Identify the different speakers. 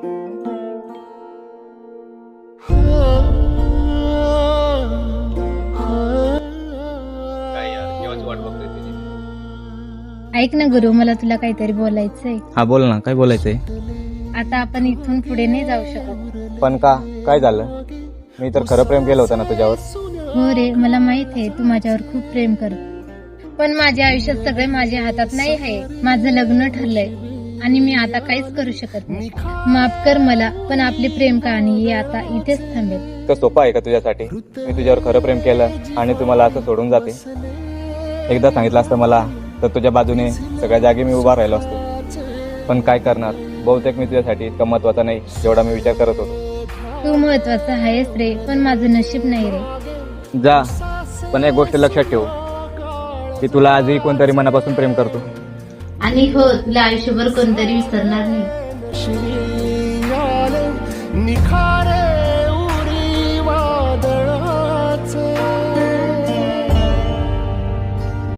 Speaker 1: काय यार केव्हाची वाट बघतोय तुझी.
Speaker 2: ऐक ना गुरु, मला तुला काहीतरी बोलायचंय.
Speaker 3: हा बोल ना, काय बोलायचंय?
Speaker 2: आता आपण इथून पुढे नाही जाऊ शकत.
Speaker 3: पण का, काय झालं? मी तर खरं प्रेम केलं होतं ना तुझ्यावर.
Speaker 2: हो रे, मला माहित आहे तू माझ्यावर खूप प्रेम करतो, पण माझ्या आयुष्यात सगळे माझ्या हातात नाही आहे. माझं लग्न ठरलंय आणि मी आता काहीच करू शकत नाही. माफ कर मला, पण आपली प्रेम कहाणी ही आता इथेच थांबेल.
Speaker 3: तर सोपं आहे का तुझ्यासाठी? मी तुझ्यावर खरं प्रेम केलं आणि तू मला असं सोडून जाते. एकदा सांगितलं असतं मला तर तुझ्या बाजूने सगळ्या जागी मी उभा राहिलो असतो. पण काय करणार, बहुतेक मी तुझ्यासाठी इतका महत्वाचा नाही जेवढा मी विचार करत होतो.
Speaker 2: तू महत्वाचा आहेस रे, पण माझं नशीब नाही रे.
Speaker 3: जा, पण एक गोष्ट लक्षात ठेव की तुला आजही कोणतरी मनापासून प्रेम करतो.
Speaker 2: आणि हो, तुला आयुष्यभर कोणतरी विसरणार नाही.
Speaker 4: निखा